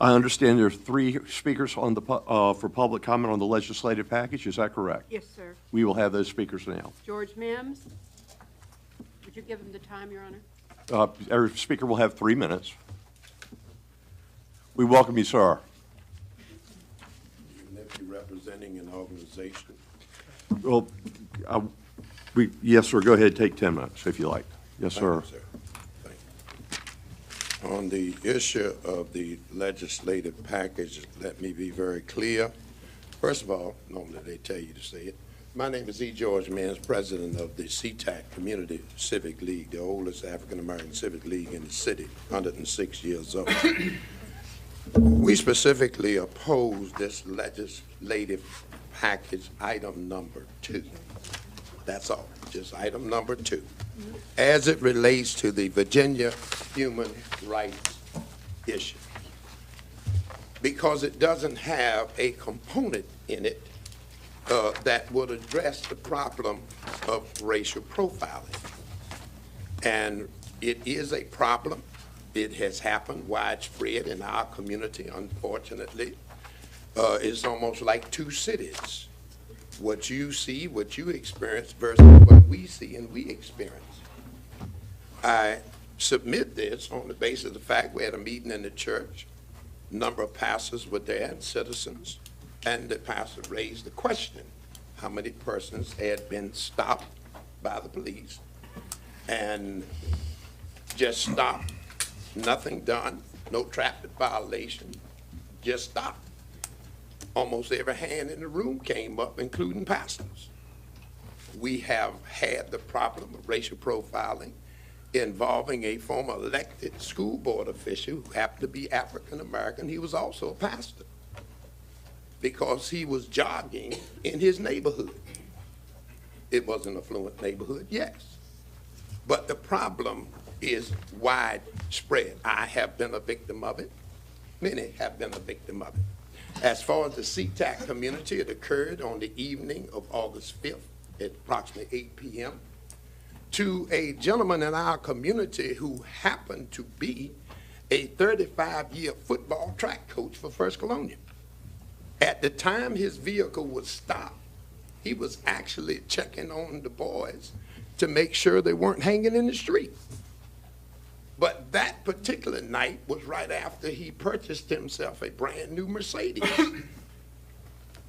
I understand there are three speakers on the, for public comment on the legislative package. Is that correct? Yes, sir. We will have those speakers now. George Mims. Would you give him the time, Your Honor? Every speaker will have 3 minutes. We welcome you, sir. Even if you're representing an organization. Well, yes, sir. Go ahead. Take 10 minutes if you like. Yes, sir. Thank you, sir. Thank you. On the issue of the legislative package, let me be very clear. First of all, normally they tell you to say it. My name is E. George Mims, president of the SeaTac Community Civic League, the oldest African-American civic league in the city, 106 years old. We specifically oppose this legislative package item number 2. That's all, just item number 2, as it relates to the Virginia human rights issue. Because it doesn't have a component in it that would address the problem of racial profiling. And it is a problem. It has happened widespread in our community, unfortunately. It's almost like two cities. What you see, what you experience versus what we see and we experience. I submit this on the basis of the fact we had a meeting in the church. A number of pastors were there and citizens. And the pastor raised the question, how many persons had been stopped by the police and just stopped, nothing done, no traffic violation, just stopped. Almost every hand in the room came up, including pastors. We have had the problem of racial profiling involving a former elected school board official who happened to be African American. He was also a pastor, because he was jogging in his neighborhood. It was an affluent neighborhood, yes. But the problem is widespread. I have been a victim of it. Many have been a victim of it. As far as the SeaTac community, it occurred on the evening of August 5th at approximately 8 p.m. to a gentleman in our community who happened to be a 35-year football track coach for First Colonial. At the time his vehicle was stopped, he was actually checking on the boys to make sure they weren't hanging in the street. But that particular night was right after he purchased himself a brand new Mercedes.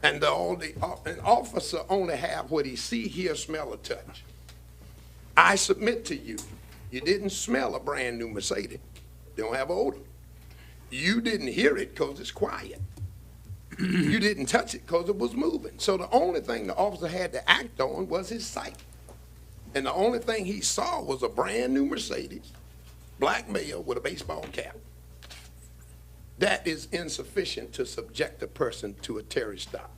And an officer only have what he see, hear, smell, or touch. I submit to you, you didn't smell a brand new Mercedes. They don't have odor. You didn't hear it because it's quiet. You didn't touch it because it was moving. So the only thing the officer had to act on was his sight. And the only thing he saw was a brand new Mercedes, black male with a baseball cap. That is insufficient to subject a person to a Terry stop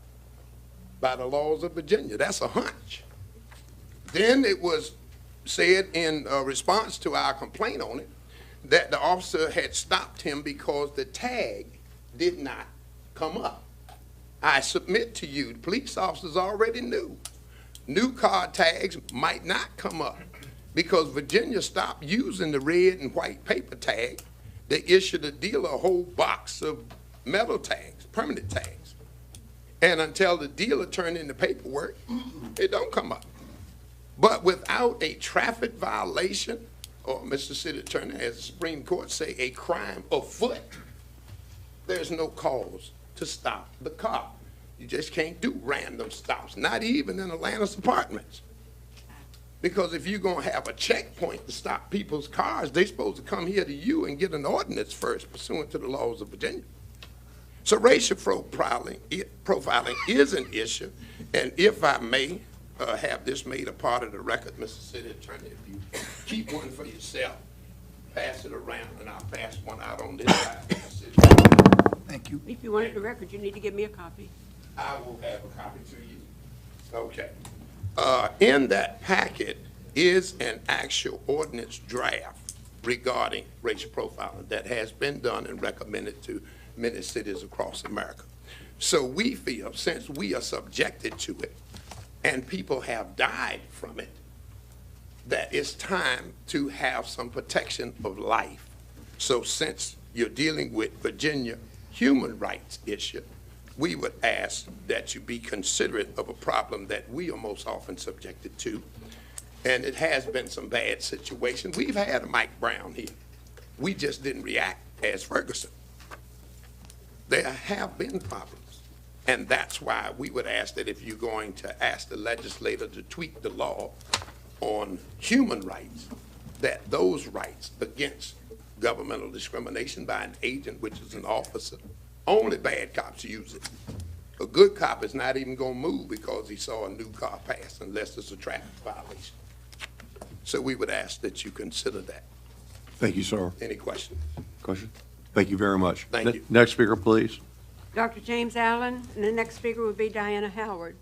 by the laws of Virginia. That's a hunch. Then it was said in response to our complaint on it that the officer had stopped him because the tag did not come up. I submit to you, the police officers already knew. New car tags might not come up because Virginia stopped using the red and white paper tag. They issued a dealer a whole box of metal tags, permanent tags. And until the dealer turned in the paperwork, it don't come up. But without a traffic violation, or Mr. City Attorney, as the Supreme Court say, a crime afoot, there's no cause to stop the car. You just can't do random stops, not even in Atlanta's apartments. Because if you're going to have a checkpoint to stop people's cars, they're supposed to come here to you and get an ordinance first, pursuant to the laws of Virginia. So racial profiling is an issue, and if I may have this made a part of the record, Mr. City Attorney, if you keep one for yourself, pass it around, and I'll pass one out on this side. Thank you. If you want it the record, you need to give me a copy. I will have a copy to you. Okay. In that packet is an actual ordinance draft regarding racial profiling that has been done and recommended to many cities across America. So we feel, since we are subjected to it and people have died from it, that it's time to have some protection of life. So since you're dealing with Virginia human rights issue, we would ask that you be considerate of a problem that we are most often subjected to. And it has been some bad situations. We've had a Mike Brown here. We just didn't react as Ferguson. There have been problems. And that's why we would ask that if you're going to ask the legislator to tweak the law on human rights, that those rights against governmental discrimination by an agent, which is an officer, only bad cops use it. A good cop is not even gonna move because he saw a new car pass unless it's a traffic violation. So we would ask that you consider that. Thank you, sir. Any questions? Question? Thank you very much. Thank you. Next speaker, please. Dr. James Allen, and the next speaker would be Diana Howard.